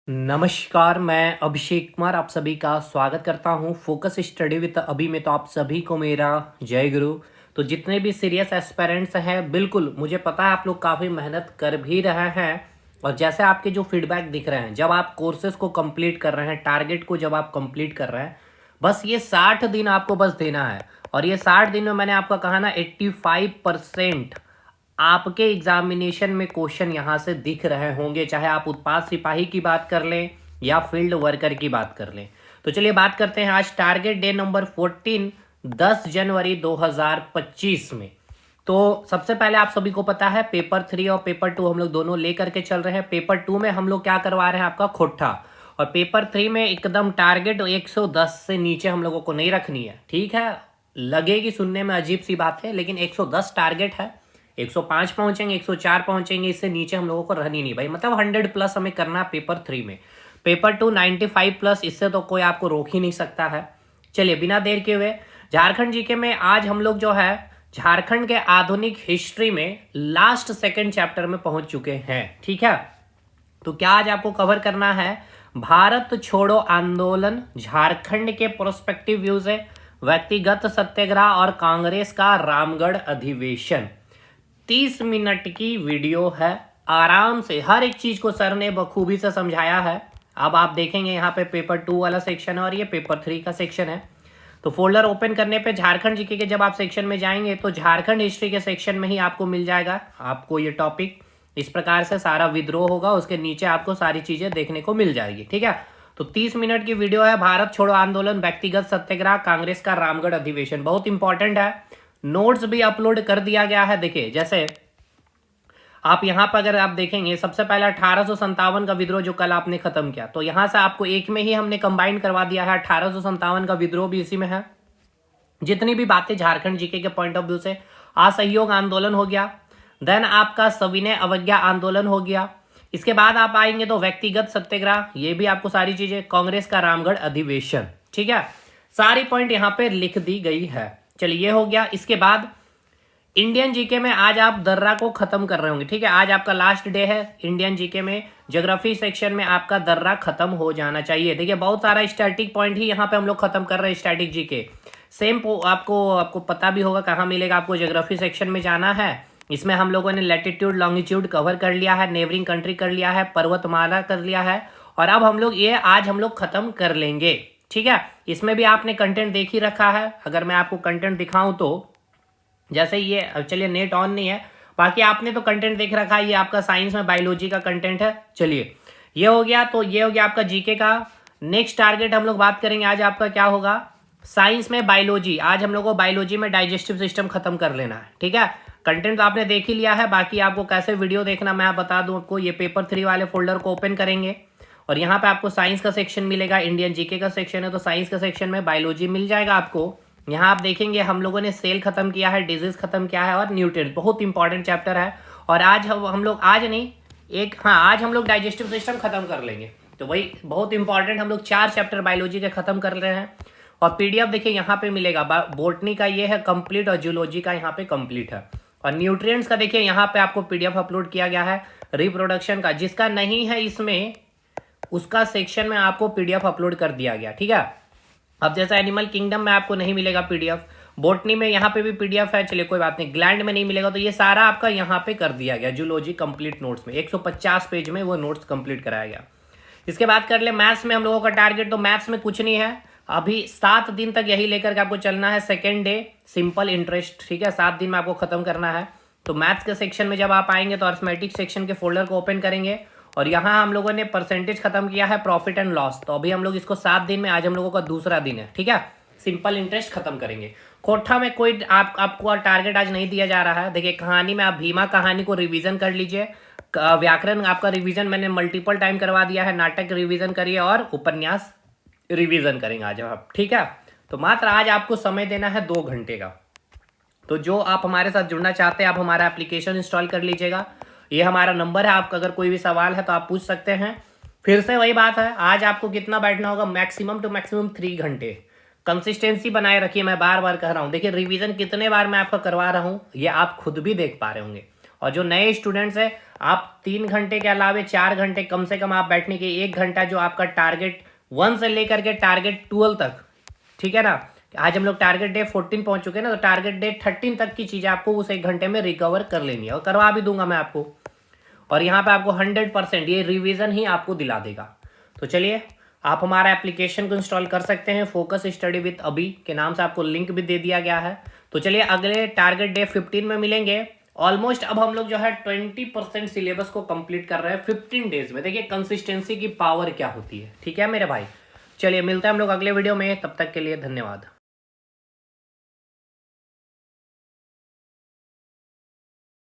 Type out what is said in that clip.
नमस्कार, मैं अभिषेक कुमार आप सभी का स्वागत करता हूं फोकस स्टडी विद अभी में। तो आप सभी को मेरा जय गुरु। तो जितने भी सीरियस एस्पिरेंट्स हैं, बिल्कुल मुझे पता है आप लोग काफ़ी मेहनत कर भी रहे हैं। और जैसे आपके जो फीडबैक दिख रहे हैं, जब आप कोर्सेज को कंप्लीट कर रहे हैं, टारगेट को जब आप कंप्लीट कर रहे हैं, बस ये 60 दिन आपको बस देना है। और ये 60 दिन में मैंने आपका कहा ना 85% आपके एग्जामिनेशन में क्वेश्चन यहाँ से दिख रहे होंगे, चाहे आप उत्पाद सिपाही की बात कर लें या फील्ड वर्कर की बात कर लें। तो चलिए बात करते हैं आज टारगेट डे नंबर 14 10 जनवरी 2025 में। तो सबसे पहले आप सभी को पता है पेपर 3 और पेपर 2 हम लोग दोनों लेकर के चल रहे हैं। पेपर 2 में हम लोग क्या करवा रहे हैं, आपका खोट्ठा। और पेपर 3 में एकदम टारगेट 110 से नीचे हम लोगों को नहीं रखनी है, ठीक है। लगेगी सुनने में अजीब सी बात है, लेकिन 110 टारगेट है। 105 पहुंचेंगे, 104 पहुंचेंगे, इससे नीचे हम लोगों को रहनी नहीं भाई। मतलब 100 प्लस हमें करना है पेपर 3 में। पेपर 2 95 प्लस, इससे तो कोई आपको रोक ही नहीं सकता है। चलिए बिना देर के हुए झारखंड जीके में आज हम लोग जो है झारखंड के आधुनिक हिस्ट्री में लास्ट सेकंड चैप्टर में पहुंच चुके हैं, ठीक है। तो क्या आज आपको कवर करना है, भारत छोड़ो आंदोलन, झारखंड के प्रोस्पेक्टिव व्यूज है, व्यक्तिगत सत्याग्रह और कांग्रेस का रामगढ़ अधिवेशन। 30 मिनट की वीडियो है, आराम से हर एक चीज को सर ने बखूबी से समझाया है। अब आप देखेंगे यहाँ पे पेपर 2 वाला सेक्शन है और ये पेपर 3 का सेक्शन है। तो फोल्डर ओपन करने पे झारखंड जीके के जब आप सेक्शन में जाएंगे तो झारखंड हिस्ट्री के सेक्शन में ही आपको मिल जाएगा आपको ये टॉपिक। इस प्रकार से सारा विद्रोह होगा, उसके नीचे आपको सारी चीजें देखने को मिल जाएगी, ठीक है। तो 30 मिनट की वीडियो है, भारत छोड़ो आंदोलन, व्यक्तिगत सत्याग्रह, कांग्रेस का रामगढ़ अधिवेशन, बहुत इंपॉर्टेंट है। नोट्स भी अपलोड कर दिया गया है। देखिए जैसे आप यहां पर अगर आप देखेंगे, सबसे पहले 1857 का विद्रोह जो कल आपने खत्म किया, तो यहां से आपको एक में ही हमने कंबाइन करवा दिया है। 1857 का विद्रोह भी इसी में है। जितनी भी बातें झारखंड जीके के पॉइंट ऑफ व्यू से, असहयोग आंदोलन हो गया, देन आपका सविनय अवज्ञा आंदोलन हो गया। इसके बाद आप आएंगे तो व्यक्तिगत सत्याग्रह, ये भी आपको सारी चीजें, कांग्रेस का रामगढ़ अधिवेशन, ठीक है। सारी पॉइंट यहां पे लिख दी गई है। चलिए ये हो गया। इसके बाद इंडियन जीके में आज आप दर्रा को खत्म कर रहे होंगे, ठीक है। आज आपका लास्ट डे है इंडियन जीके में। ज्योग्राफी सेक्शन में आपका दर्रा खत्म हो जाना चाहिए। देखिए बहुत सारा स्टैटिक पॉइंट ही यहाँ पे हम लोग खत्म कर रहे हैं, स्टैटिक जीके। सेम आपको पता भी होगा कहाँ मिलेगा आपको, ज्योग्राफी सेक्शन में जाना है। इसमें हम लोगों ने लैटिट्यूड लॉन्गिट्यूड कवर कर लिया है, नेबरिंग कंट्री कर लिया है, पर्वतमाला कर लिया है। और अब हम लोग ये आज हम लोग खत्म कर लेंगे, ठीक है। इसमें भी आपने कंटेंट देख ही रखा है। अगर मैं आपको कंटेंट दिखाऊं तो जैसे ये, चलिए नेट ऑन नहीं है, बाकी आपने तो कंटेंट देख रखा है। ये आपका साइंस में बायोलॉजी का कंटेंट है। चलिए ये हो गया। तो ये हो गया आपका जीके का। नेक्स्ट टारगेट हम लोग बात करेंगे आज आपका क्या होगा, साइंस में बायोलॉजी। आज हम लोग को बायोलॉजी में डाइजेस्टिव सिस्टम खत्म कर लेना है, ठीक है। कंटेंट तो आपने देख ही लिया है, बाकी आपको कैसे वीडियो देखना मैं बता दूं आपको। ये पेपर 3 वाले फोल्डर को ओपन करेंगे और यहाँ पे आपको साइंस का सेक्शन मिलेगा। इंडियन जीके का सेक्शन है तो साइंस का सेक्शन में बायोलॉजी मिल जाएगा आपको। यहाँ आप देखेंगे हम लोगों ने सेल खत्म किया है, डिजीज खत्म किया है और न्यूट्रिएंट, बहुत इंपॉर्टेंट चैप्टर है। और आज हम लोग, आज नहीं आज हम लोग डाइजेस्टिव सिस्टम खत्म कर लेंगे। तो वही बहुत इंपॉर्टेंट, हम लोग 4 चैप्टर बायोलॉजी के खत्म कर रहे हैं। और पीडीएफ देखिए यहाँ पे मिलेगा, बोटनी का ये है कंप्लीट और जूलॉजी का यहाँ पे कंप्लीट है। और न्यूट्रिएंट्स का देखिए यहाँ पे आपको पीडीएफ अपलोड किया गया है। रिप्रोडक्शन का जिसका नहीं है इसमें, उसका सेक्शन में आपको पीडीएफ अपलोड कर दिया गया, ठीक है। अब जैसा एनिमल किंगडम में आपको नहीं मिलेगा पीडीएफ, बोटनी में यहाँ पे भी पीडीएफ है, चलिए कोई बात नहीं। ग्लैंड में नहीं मिलेगा, तो ये सारा आपका यहाँ पे कर दिया गया जूलॉजी कंप्लीट नोट्स में। 150 पेज में वो नोट्स कंप्लीट कराया गया। इसके बाद कर ले मैथ्स में हम लोगों का टारगेट। तो मैथ्स में कुछ नहीं है, अभी 7 दिन तक यही लेकर के आपको चलना है। सेकेंड डे सिंपल इंटरेस्ट, ठीक है, 7 दिन में आपको खत्म करना है। तो मैथ्स के सेक्शन में जब आप आएंगे तो अर्थमेटिक सेक्शन के फोल्डर को ओपन करेंगे और यहाँ हम लोगों ने परसेंटेज खत्म किया है, प्रॉफिट एंड लॉस। तो अभी हम लोग इसको 7 दिन में, आज हम लोगों का दूसरा दिन है, ठीक है। सिंपल इंटरेस्ट खत्म करेंगे। कोठा में कोई आपको टारगेट आज नहीं दिया जा रहा है। देखिए कहानी में आप भीमा कहानी को रिवीजन कर लीजिए। व्याकरण आपका रिवीजन मैंने मल्टीपल टाइम करवा दिया है। नाटक रिवीजन करिए और उपन्यास रिवीजन करेंगे आज आप, ठीक है। तो मात्र आज आपको समय देना है 2 घंटे का। तो जो आप हमारे साथ जुड़ना चाहते हैं, आप हमारा एप्लीकेशन इंस्टॉल कर लीजिएगा। ये हमारा नंबर है, आपका अगर कोई भी सवाल है तो आप पूछ सकते हैं। फिर से वही बात है, आज आपको कितना बैठना होगा, मैक्सिमम टू मैक्सिमम 3 घंटे। कंसिस्टेंसी बनाए रखिए, मैं बार बार कह रहा हूँ। देखिए रिवीजन कितने बार मैं आपका करवा रहा हूँ ये आप खुद भी देख पा रहे होंगे। और जो नए स्टूडेंट्स हैं, आप 3 घंटे के अलावे 4 घंटे कम से कम आप बैठने के, 1 घंटा जो आपका टारगेट 1 से लेकर के टारगेट 12 तक, ठीक है ना। आज हम लोग टारगेट डे 14 पहुंच चुके हैं ना, तो टारगेट डे 13 तक की चीज़ें आपको उस 1 घंटे में रिकवर कर लेनी है, और करवा भी दूंगा मैं आपको। और यहाँ पे आपको 100% ये रिवीजन ही आपको दिला देगा। तो चलिए, आप हमारा एप्लीकेशन को इंस्टॉल कर सकते हैं, फोकस स्टडी विद अभी के नाम से, आपको लिंक भी दे दिया गया है। तो चलिए, अगले टारगेट डे 15 में मिलेंगे। ऑलमोस्ट अब हम लोग जो है 20% सिलेबस को कंप्लीट कर रहे हैं 15 डेज में। देखिए कंसिस्टेंसी की पावर क्या होती है, ठीक है मेरे भाई। चलिए, मिलते हैं हम लोग अगले वीडियो में, तब तक के लिए धन्यवाद।